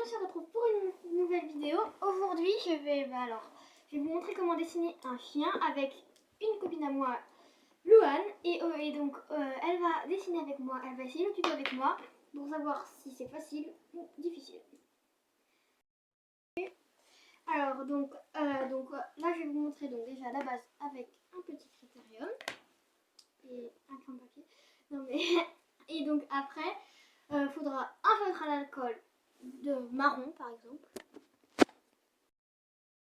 se retrouve pour une nouvelle vidéo. Aujourd'hui, je vais vous montrer comment dessiner un chien avec une copine à moi, Louane. Et donc, elle va dessiner avec moi, elle va essayer le tuto avec moi pour savoir si c'est facile ou difficile. Alors, là, je vais vous montrer donc déjà la base avec un petit critérium et un crayon de papier. Non mais et donc après, faudra un feutre à l'alcool de marron par exemple.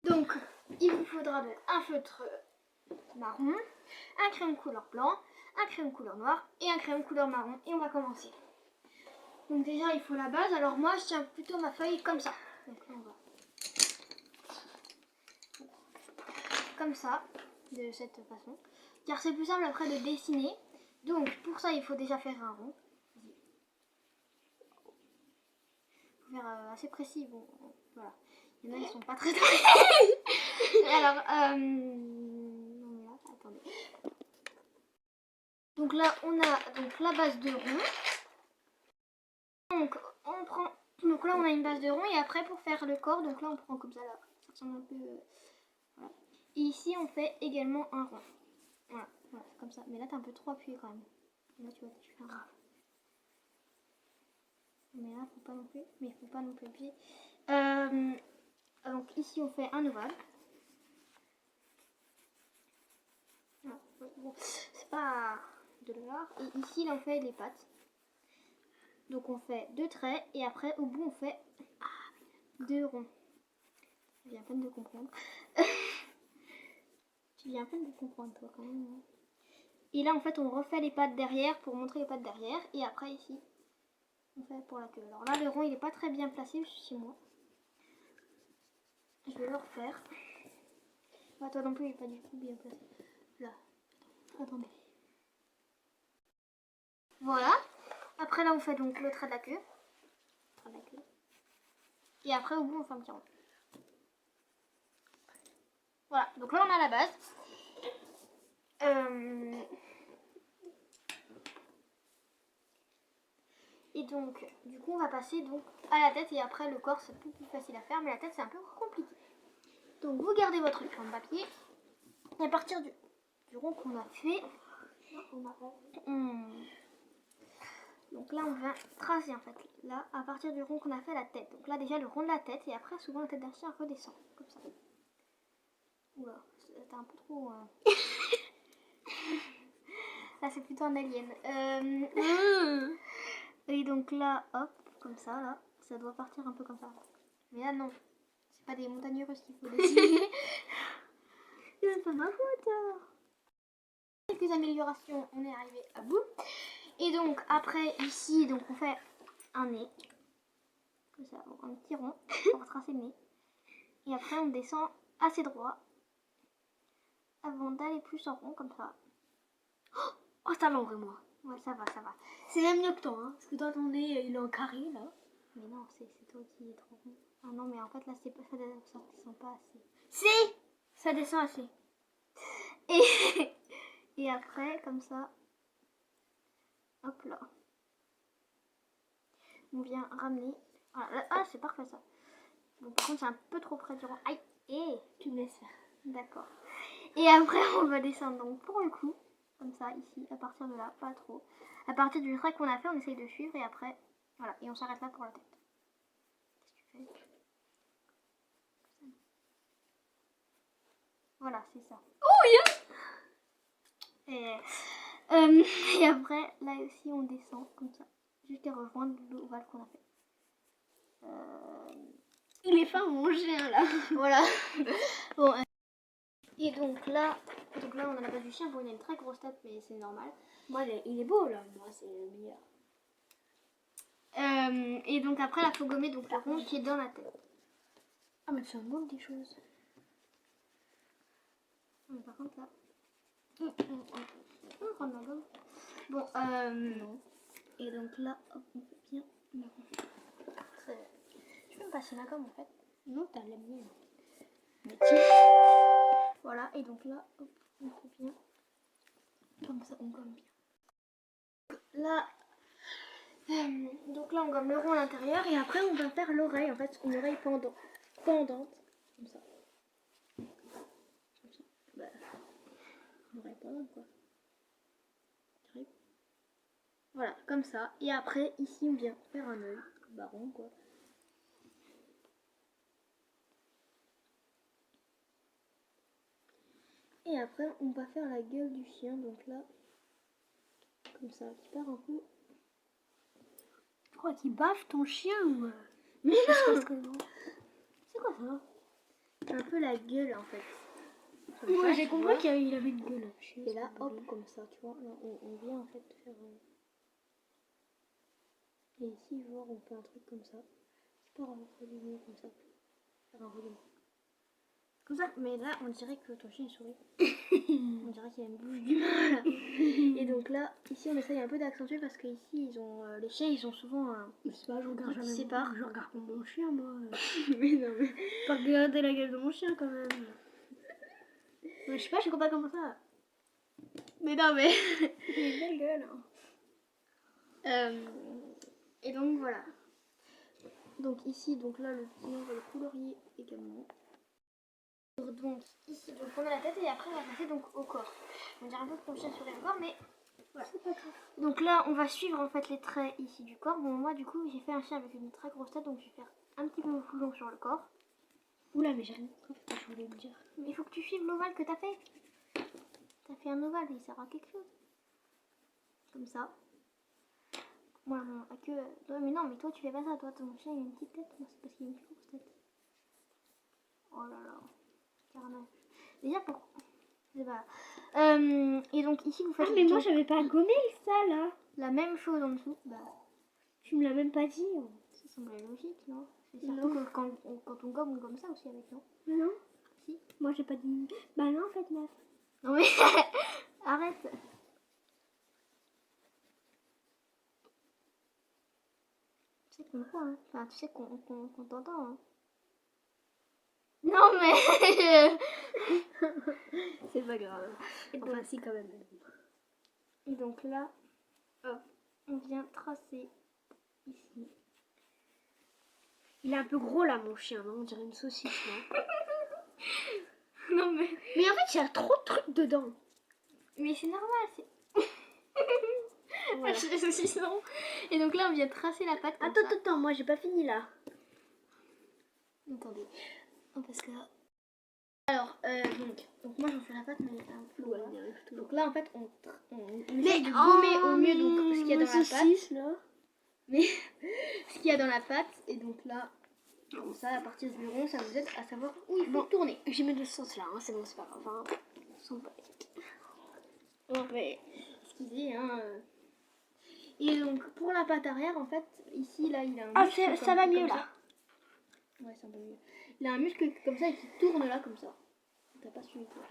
Donc il vous faudra un feutre marron, un crayon de couleur blanc, un crayon de couleur noire et un crayon de couleur marron. Et on va commencer. Donc déjà il faut la base. Alors moi je tiens plutôt ma feuille comme ça. Donc là on va comme ça, de cette façon. Car c'est plus simple après de dessiner. Donc pour ça il faut déjà faire un rond. Faire assez précis. Bon, voilà. Il y en a qui sont pas très Alors, non mais là, attendez. Donc là, on a donc la base de rond. Donc on prend. Donc là, on a une base de rond et après pour faire le corps, donc là, on prend comme ça là. Ça ressemble un peu. Voilà. Et ici, on fait également un rond. Voilà, voilà, comme ça. Mais là, t'es un peu trop appuyé quand même. Là, tu vois, tu fais un rond. Mais là, faut pas non plus. Mais il faut pas non plus appuyer. Donc ici on fait un ovale. Bon, c'est pas de l'art. Et ici là on fait les pattes. Donc on fait deux traits et après au bout on fait deux ronds. Tu viens à peine de comprendre. Tu viens à peine de comprendre toi quand même. Et là en fait on refait les pattes derrière pour montrer les pattes derrière. Et après ici on fait pour la queue. Alors là le rond il est pas très bien placé chez moi. Je vais le refaire. Ah, toi non plus il est pas du tout bien placé. Là. Attendez. Voilà. Après là on fait donc le trait de la queue. Et après au bout on fait un petit rond. Voilà, donc là on a la base. Et donc du coup on va passer donc à la tête et après le corps c'est plus facile à faire, mais la tête c'est un peu compliqué. Donc vous gardez votre crayon de papier et à partir du rond qu'on a fait, donc là on vient tracer en fait, là à partir du rond qu'on a fait la tête. Donc là déjà le rond de la tête et après souvent la tête d'un chien redescend comme ça. Oula, c'était un peu trop... Là c'est plutôt un alien. Et donc là, hop, comme ça, là, ça doit partir un peu comme ça. Mais là non, c'est pas des montagnes russes qu'il faut dessiner. C'est pas ma faute. Quelques améliorations, on est arrivé à bout. Et donc après ici, donc on fait un nez, comme ça, un petit rond pour tracer le nez. Et après on descend assez droit avant d'aller plus en rond comme ça. Oh, ça l'envoie moi. Ouais, ça va, ça va. C'est même mieux que toi, hein, parce que toi ton nez il est en carré là. Mais non, c'est toi qui est trop rond. Ah non, mais en fait là c'est pas ça descend pas assez. Si, ça descend assez. Et après comme ça, hop là, on vient ramener. Ah, c'est parfait ça. Bon, par contre c'est un peu trop près du rond. Aïe, et tu me laisses faire. D'accord. Et après on va descendre donc pour le coup, comme ça ici, à partir de là, pas trop. À partir du trait qu'on a fait, on essaye de suivre et après, voilà, et on s'arrête là pour la tête. Qu'est-ce que tu fais? Voilà, c'est ça. Oh yes. Et après, là aussi, on descend comme ça, jusqu'à rejoindre l'ovale qu'on a fait. Il est fin mon chien là. Voilà. Bon, et donc là, on a la base du chien. Bon, il a une très grosse tête, mais c'est normal. Moi, il est beau là. Moi, c'est le meilleur. Et donc après, là, faut gommer donc le rond qui est dans la tête. Ah, mais tu en manques des choses. Mais par contre, là. On prend ma gomme. Bon, Non. et donc là, hop, on fait bien le rond. Je peux me passer ma gomme en fait. Non, t'as la mienne. Mais tiens. Voilà, et donc là, hop, on fait bien. Comme ça, on gomme bien. Là, Donc là, on gomme le rond à l'intérieur et après, on va faire l'oreille. En fait, une oreille pendante, comme ça. Comme ça. Bah, une oreille pendante, quoi. Voilà, comme ça. Et après, ici, on vient faire un œil. Baron, quoi. Et après, on va faire la gueule du chien. Donc là, comme ça, qui part un peu. Pourquoi qu'il baffe ton chien ou Mais non, c'est quoi ça? c'est un peu la gueule, en fait. Moi j'ai compris qu'il avait une gueule. Et là, hop, comme ça, tu vois. Là, on vient en fait faire un... Et ici, genre, on fait un truc comme ça. C'est pas religner comme ça. Faire un relignement. Comme ça, mais là, on dirait que ton chien est souris. On dirait qu'il a une bouche du mal. Et donc là, ici, on essaye un peu d'accentuer parce que ici, ils ont les chiens, ils ont souvent un... Je sais pas, je regarde jamais. Je regarde pas mon chien, moi. mais non, mais... Pas regarder la gueule de mon chien quand même. Mais je sais pas, je comprends pas comment ça. Mais non, mais... Il a une belle gueule. Hein. Et donc voilà. Donc ici, donc là, le petit on va le colorier également. Donc ici, donc on a la tête et après on va passer donc au corps. On dirait un peu que ton chien sourit encore, mais voilà. C'est pas grave. Donc là, on va suivre en fait les traits ici du corps. Bon, moi du coup, j'ai fait un chien avec une très grosse tête, donc je vais faire un petit peu plus long sur le corps. Oula, mais j'ai rien compris ce que je voulais me dire. Mais il faut que tu suives l'ovale que t'as fait. T'as fait un ovale, il sert à quelque chose. Comme ça. Moi, la queue... Non, mais non, mais toi, tu fais pas ça. Toi, ton chien, il a une petite tête. Moi, c'est parce qu'il a une plus grosse tête. Oh là là. Carnage. Déjà, pour... C'est pas... et donc, ici, vous faites... Ah, mais moi j'avais pas gommé ça là. la même chose en dessous. Bah, Tu me l'as même pas dit. Hein. ça semblait logique, non? C'est surtout que quand on gomme ça aussi avec, non? Non. Si. Moi j'ai pas dit. Bah non, en fait, meuf. Non, mais... Arrête. Tu sais qu'on croit, hein. Enfin, tu sais qu'on t'entend, hein. Non, mais... C'est pas grave. Et donc, Enfin, si, quand même. et donc là, hop, on vient tracer ici. Il est un peu gros là, mon chien, non? On dirait une saucisse, non? Non, mais... Mais en fait, il y a trop de trucs dedans. Mais c'est normal, c'est... Voilà. Ah, les saucissons. Et donc là, on vient tracer la patte comme Attends, ça. attends, moi j'ai pas fini là. Attendez. Non, parce que... Alors, donc moi j'en fais la patte, mais un peu loin. Donc là, en fait, on essaye de gommer au mieux donc, ce qu'il y a dans la pâte. Là. Mais ce qu'il y a dans la pâte. Et donc là, comme ça, à partir du rond, ça vous aide à savoir où il faut tourner. J'ai mis le sens là, hein. C'est bon, c'est pas grave. Hein. Sans panique. Bon, mais excusez, hein. Et donc, pour la patte arrière, en fait, ici, là, il a un muscle. Ah, ça va mieux là. Ouais, c'est un peu mieux. Il a un muscle comme ça et qui tourne là, comme ça. T'as pas suivi, toi.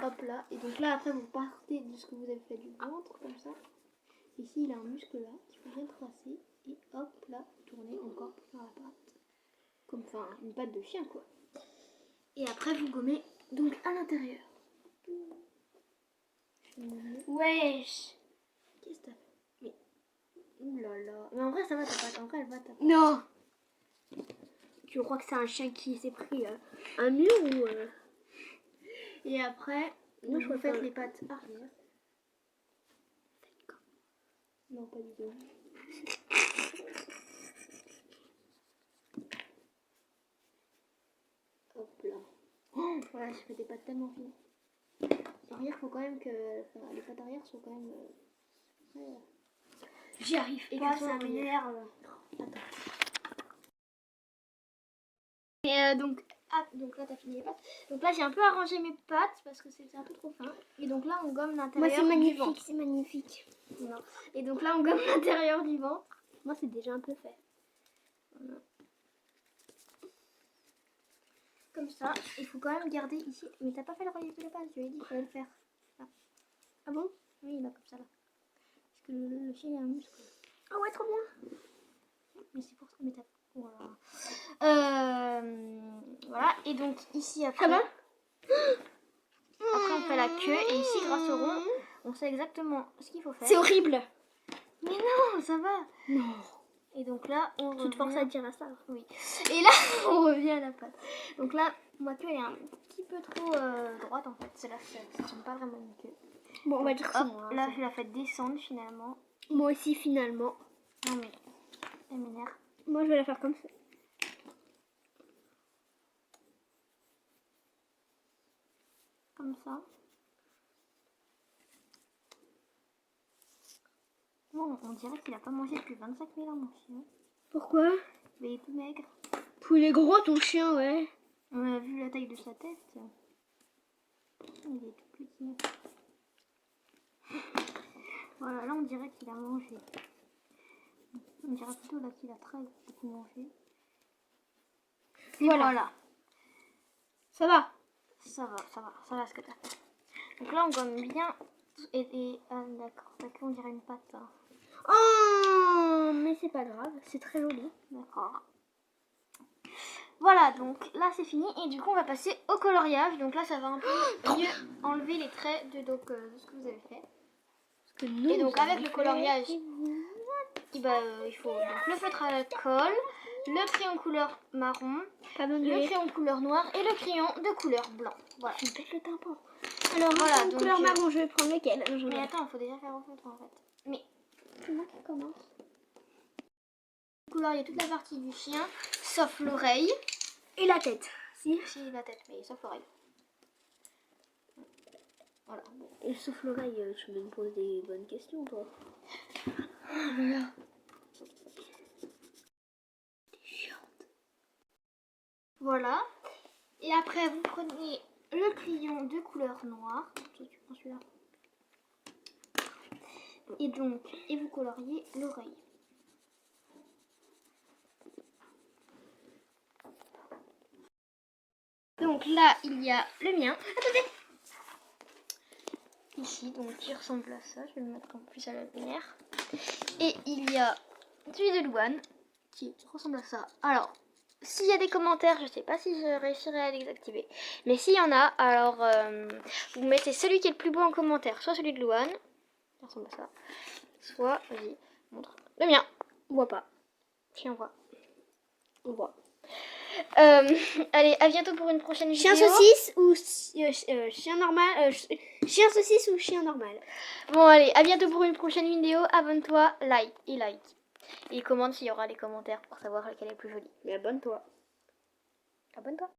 Hop là. Et donc là, après, vous partez de ce que vous avez fait du ventre, comme ça. Ici, il a un muscle là, qu'il faut bien tracer. Et hop là, tourner encore pour faire la patte. Comme, enfin, une patte de chien, quoi. Et après, vous gommez donc à l'intérieur. Wesh. Qu'est-ce que t'as fait? Mais... Ouh là là. Mais en vrai, ça va ta patte. En vrai, elle va ta patte. Non. Tu crois que c'est un chien qui s'est pris un mur ou Et après, Moi, je vous préfère- faites les pattes arrière. Non, pas du tout. Hop là. Oh, voilà, j'ai fait des pattes tellement fines. Arrière, faut quand même que... Enfin, les pattes arrière sont quand même... ouais. J'y arrive Et pas, que ça ça m'énerve. Attends. Et donc là, t'as fini les pattes. Donc là, j'ai un peu arrangé mes pattes parce que c'était un peu trop fin. Et donc là, on gomme Moi, l'intérieur c'est du magnifique, ventre. c'est magnifique. Non. Et donc là, on gomme l'intérieur du ventre. Moi, c'est déjà un peu fait. Voilà. Comme ça. Il faut quand même garder ici. Mais t'as pas fait le relief de la patte, je lui ai dit qu'il fallait le faire. Là. Ah bon? Oui, là, comme ça, là. Parce que le chien, il a un muscle. Ah ouais, trop bien. Mais c'est pour ça, mais t'as... Voilà. Voilà. Et donc, ici, après... Ça va? Après, on fait la queue. Et ici, grâce au rond, on sait exactement ce qu'il faut faire. C'est horrible. Mais non, ça va. Non. Et donc là, on Tu te forces à dire à ça. Oui. Et là, on revient à la pâte. Donc là, ma queue est un petit peu trop droite en fait. C'est là, ça ne pas vraiment une queue. Bon, on va dire que c'est Hop, moi. là, je la fais descendre finalement. Moi aussi, finalement. Non mais, elle m'énerve. Moi, je vais la faire comme ça. Comme ça. Bon, on dirait qu'il a pas mangé depuis 25 000 ans, mon chien. Pourquoi? Mais il est tout maigre. Il est gros, ton chien, ouais. On a vu la taille de sa tête. Il est tout petit. Voilà, là on dirait qu'il a mangé. On dirait plutôt là qu'il a très beaucoup mangé. Et voilà. Ça va. Ça va ce que t'as fait. Donc là on gomme bien. Ah d'accord, on dirait une pâte. Hein. Oh, mais c'est pas grave, c'est très joli. D'accord. Voilà, donc là c'est fini et du coup on va passer au coloriage. Donc là ça va un peu mieux enlever les traits de ce que vous avez fait. Et donc avec le coloriage, il faut donc, le feutre à colle, le crayon couleur marron, le crayon couleur noir et le crayon de couleur blanc. Voilà. Je pète le tympan. Alors voilà, donc, couleur marron, je vais prendre lequel? Mais attends, il faut déjà faire au feutre en fait. Mais c'est moi qui commence. Colorier toute la partie du chien, sauf l'oreille. Et la tête. Si la tête, mais sauf l'oreille. Voilà. Et sauf l'oreille, tu me poses des bonnes questions, toi. Voilà. Et après, vous prenez le crayon de couleur noire. Tu prends celui-là. Et donc, vous coloriez l'oreille. Donc là, il y a le mien. Attendez. Ici, donc qui ressemble à ça. Je vais le mettre en plus à la lumière. Et il y a celui de Louane qui ressemble à ça. Alors, s'il y a des commentaires, je sais pas si je réussirai à les activer. Mais s'il y en a, alors vous mettez celui qui est le plus beau en commentaire. Soit celui de Louane, qui ressemble à ça. Soit, vas-y, montre. Le mien, on voit pas. Chien voit. On voit. Allez, à bientôt pour une prochaine vidéo. Chien saucisse ou chien normal chien saucisse ou chien normal? Bon, allez, à bientôt pour une prochaine vidéo. Abonne-toi, like. Et commente s'il y aura des commentaires pour savoir lequel est le plus joli. Mais abonne-toi. Abonne-toi.